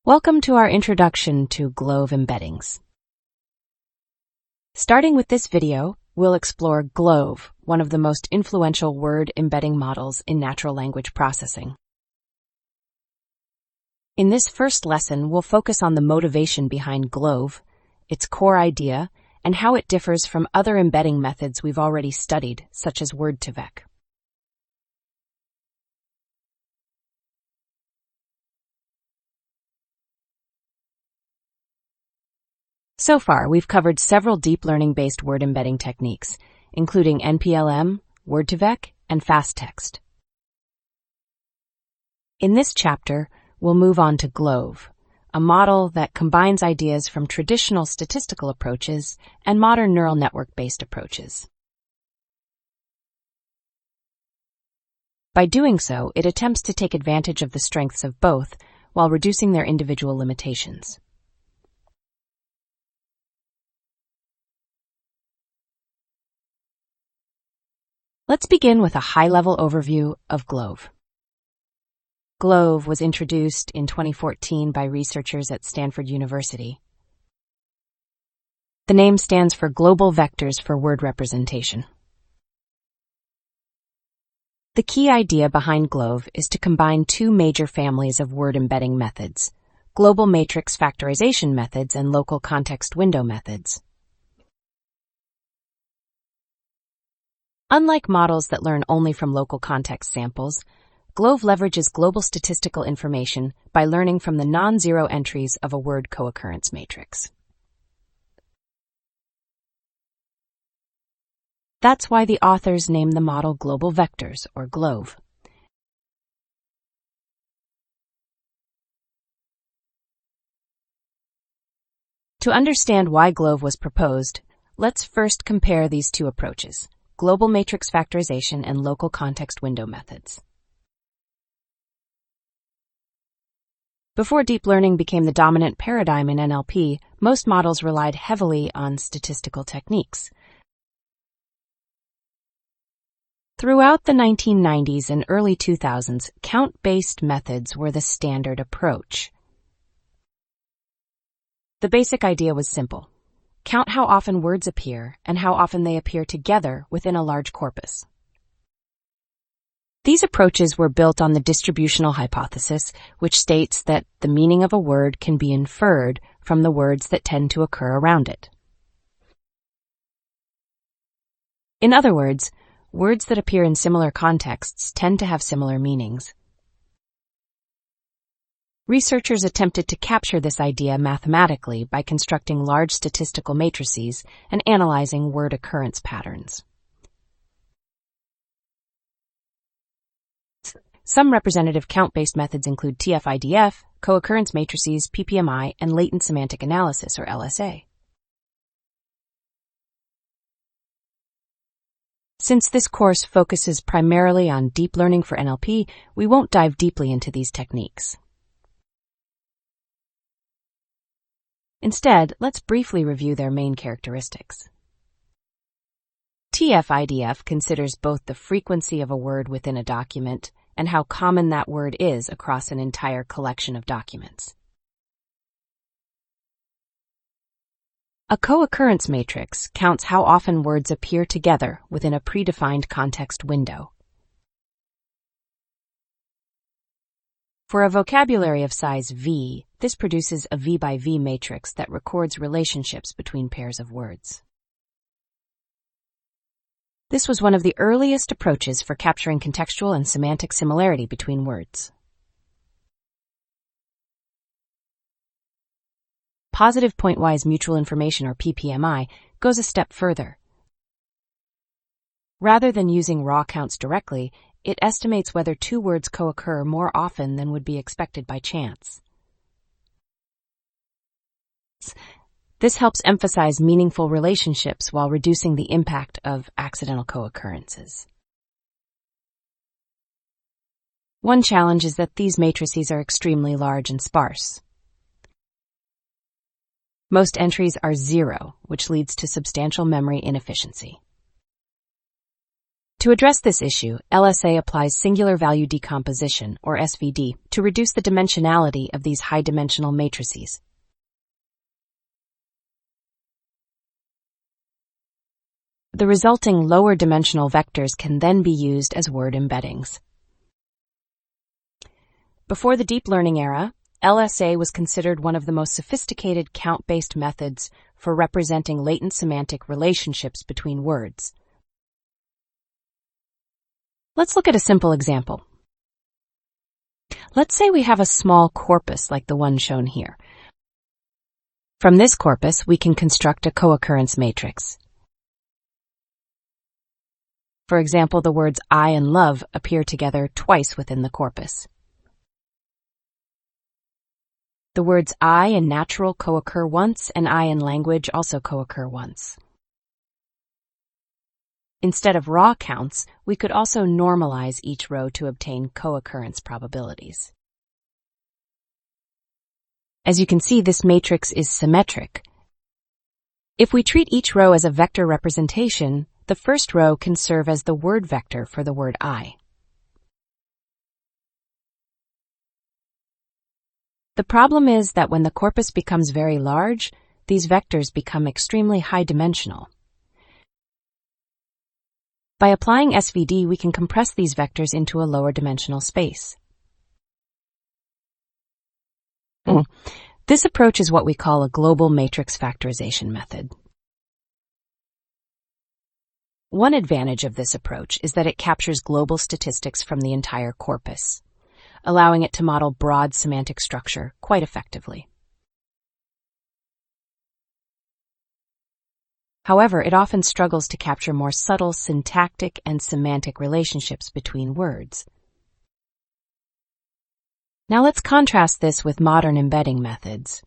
Welcome to our introduction to GloVe embeddings. Starting with this video, we'll explore GloVe, one of the most influential word embedding models in natural language processing. In this first lesson, we'll focus on the motivation behind GloVe, its core idea, and how it differs from other embedding methods we've already studied, such as Word2Vec. So far, we've covered several deep learning-based word embedding techniques, including NPLM, Word2Vec, and FastText. In this chapter, we'll move on to GloVe, a model that combines ideas from traditional statistical approaches and modern neural network-based approaches. By doing so, it attempts to take advantage of the strengths of both while reducing their individual limitations. Let's begin with a high-level overview of GloVe. GloVe was introduced in 2014 by researchers at Stanford University. The name stands for Global Vectors for Word Representation. The key idea behind GloVe is to combine two major families of word embedding methods, global matrix factorization methods and local context window methods. Unlike models that learn only from local context samples, GloVe leverages global statistical information by learning from the non-zero entries of a word co-occurrence matrix. That's why the authors name the model Global Vectors, or GloVe. To understand why GloVe was proposed, let's first compare these two approaches: global matrix factorization and local context window methods. Before deep learning became the dominant paradigm in NLP, most models relied heavily on statistical techniques. Throughout the 1990s and early 2000s, count-based methods were the standard approach. The basic idea was simple: count how often words appear and how often they appear together within a large corpus. These approaches were built on the distributional hypothesis, which states that the meaning of a word can be inferred from the words that tend to occur around it. In other words, words that appear in similar contexts tend to have similar meanings. Researchers attempted to capture this idea mathematically by constructing large statistical matrices and analyzing word occurrence patterns. Some representative count-based methods include TF-IDF, co-occurrence matrices, PPMI, and latent semantic analysis, or LSA. Since this course focuses primarily on deep learning for NLP, we won't dive deeply into these techniques. Instead, let's briefly review their main characteristics. TF-IDF considers both the frequency of a word within a document and how common that word is across an entire collection of documents. A co-occurrence matrix counts how often words appear together within a predefined context window. For a vocabulary of size V, this produces a V by V matrix that records relationships between pairs of words. This was one of the earliest approaches for capturing contextual and semantic similarity between words. Positive pointwise mutual information, or PPMI, goes a step further. Rather than using raw counts directly, it estimates whether two words co-occur more often than would be expected by chance. This helps emphasize meaningful relationships while reducing the impact of accidental co-occurrences. One challenge is that these matrices are extremely large and sparse. Most entries are zero, which leads to substantial memory inefficiency. To address this issue, LSA applies singular value decomposition, or SVD, to reduce the dimensionality of these high-dimensional matrices. The resulting lower-dimensional vectors can then be used as word embeddings. Before the deep learning era, LSA was considered one of the most sophisticated count-based methods for representing latent semantic relationships between words. Let's look at a simple example. Let's say we have a small corpus like the one shown here. From this corpus, we can construct a co-occurrence matrix. For example, the words I and love appear together twice within the corpus. The words I in natural co-occur once, and I in language also co-occur once. Instead of raw counts, we could also normalize each row to obtain co-occurrence probabilities. As you can see, this matrix is symmetric. If we treat each row as a vector representation, the first row can serve as the word vector for the word I. The problem is that when the corpus becomes very large, these vectors become extremely high-dimensional. By applying SVD, we can compress these vectors into a lower dimensional space. This approach is what we call a global matrix factorization method. One advantage of this approach is that it captures global statistics from the entire corpus, allowing it to model broad semantic structure quite effectively. However, it often struggles to capture more subtle syntactic and semantic relationships between words. Now let's contrast this with modern embedding methods.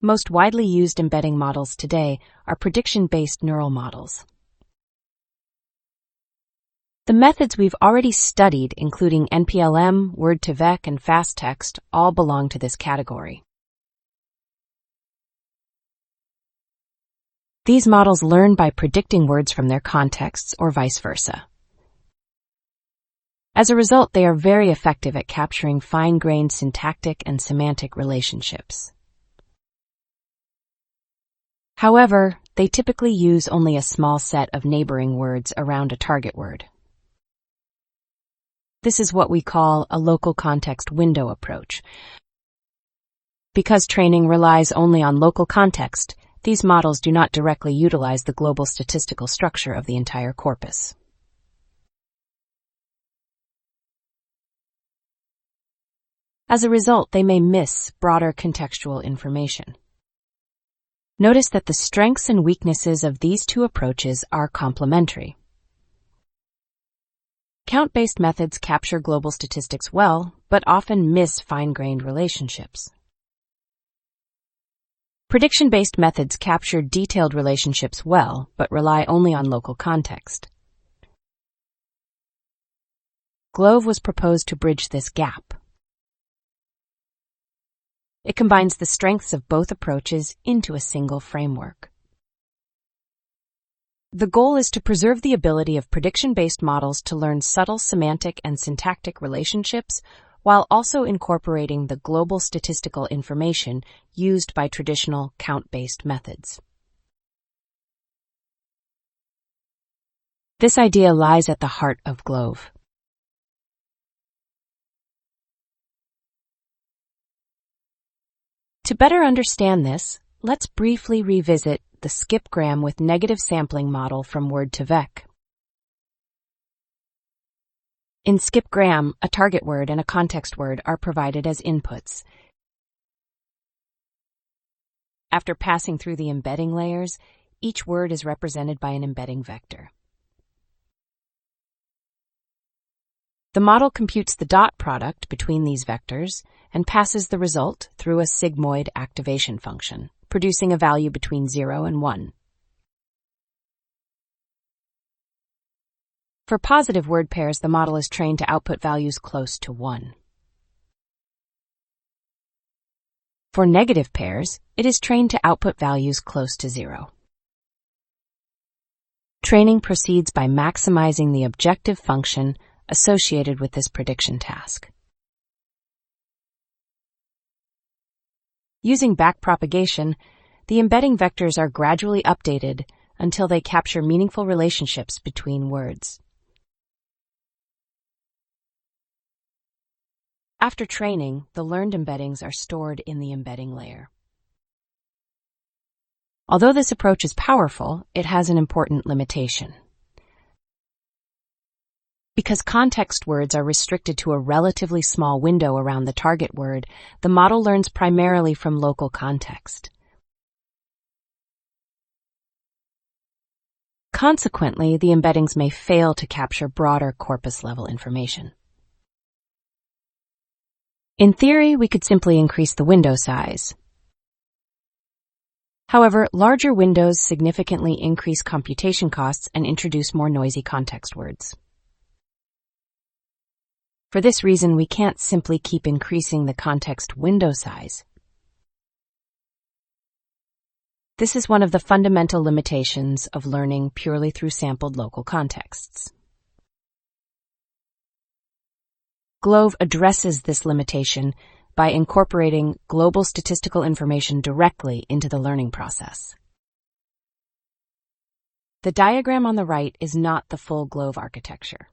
Most widely used embedding models today are prediction-based neural models. The methods we've already studied, including NPLM, Word2Vec, and FastText, all belong to this category. These models learn by predicting words from their contexts or vice versa. As a result, they are very effective at capturing fine-grained syntactic and semantic relationships. However, they typically use only a small set of neighboring words around a target word. This is what we call a local context window approach. Because training relies only on local context, these models do not directly utilize the global statistical structure of the entire corpus. As a result, they may miss broader contextual information. Notice that the strengths and weaknesses of these two approaches are complementary. Count-based methods capture global statistics well, but often miss fine-grained relationships. Prediction-based methods capture detailed relationships well, but rely only on local context. GloVe was proposed to bridge this gap. It combines the strengths of both approaches into a single framework. The goal is to preserve the ability of prediction-based models to learn subtle semantic and syntactic relationships while also incorporating the global statistical information used by traditional count-based methods. This idea lies at the heart of GloVe. To better understand this, let's briefly revisit the skip-gram with negative sampling model from Word2Vec. In skip-gram, a target word and a context word are provided as inputs. After passing through the embedding layers, each word is represented by an embedding vector. The model computes the dot product between these vectors and passes the result through a sigmoid activation function, producing a value between 0 and 1. For positive word pairs, the model is trained to output values close to 1. For negative pairs, it is trained to output values close to 0. Training proceeds by maximizing the objective function associated with this prediction task. Using backpropagation, the embedding vectors are gradually updated until they capture meaningful relationships between words. After training, the learned embeddings are stored in the embedding layer. Although this approach is powerful, it has an important limitation. Because context words are restricted to a relatively small window around the target word, the model learns primarily from local context. Consequently, the embeddings may fail to capture broader corpus-level information. In theory, we could simply increase the window size. However, larger windows significantly increase computation costs and introduce more noisy context words. For this reason, we can't simply keep increasing the context window size. This is one of the fundamental limitations of learning purely through sampled local contexts. GloVe addresses this limitation by incorporating global statistical information directly into the learning process. The diagram on the right is not the full GloVe architecture.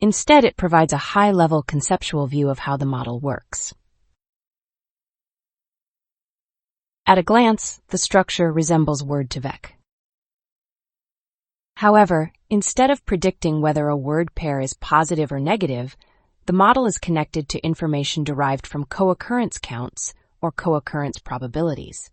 Instead, it provides a high-level conceptual view of how the model works. At a glance, the structure resembles Word2Vec. However, instead of predicting whether a word pair is positive or negative, the model is connected to information derived from co-occurrence counts or co-occurrence probabilities.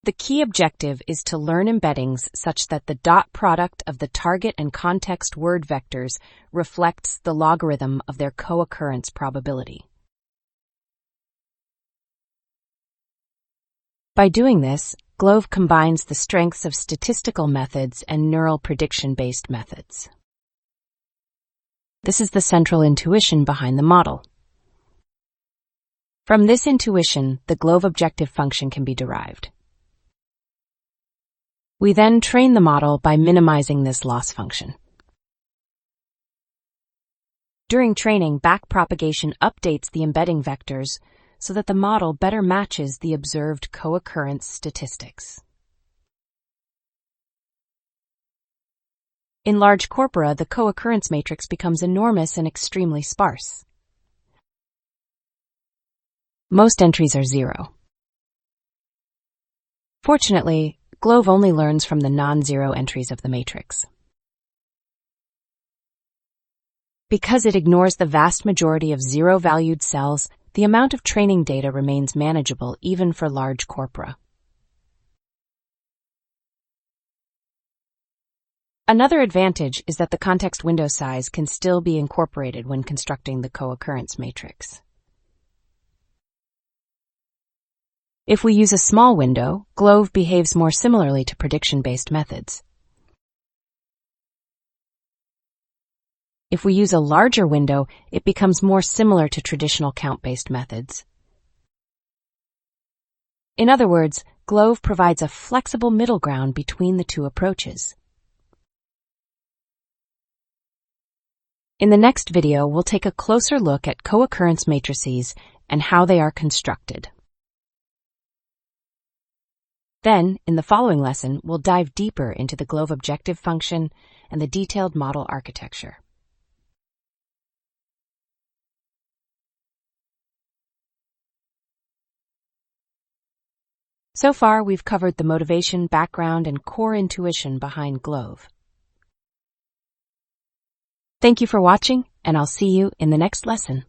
The key objective is to learn embeddings such that the dot product of the target and context word vectors reflects the logarithm of their co-occurrence probability. By doing this, GloVe combines the strengths of statistical methods and neural prediction-based methods. This is the central intuition behind the model. From this intuition, the GloVe objective function can be derived. We then train the model by minimizing this loss function. During training, backpropagation updates the embedding vectors so that the model better matches the observed co-occurrence statistics. In large corpora, the co-occurrence matrix becomes enormous and extremely sparse. Most entries are 0. Fortunately, GloVe only learns from the non-zero entries of the matrix. Because it ignores the vast majority of zero-valued cells, the amount of training data remains manageable even for large corpora. Another advantage is that the context window size can still be incorporated when constructing the co-occurrence matrix. If we use a small window, GloVe behaves more similarly to prediction-based methods. If we use a larger window, it becomes more similar to traditional count-based methods. In other words, GloVe provides a flexible middle ground between the two approaches. In the next video, we'll take a closer look at co-occurrence matrices and how they are constructed. Then, in the following lesson, we'll dive deeper into the GloVe objective function and the detailed model architecture. So far, we've covered the motivation, background, and core intuition behind GloVe. Thank you for watching, and I'll see you in the next lesson.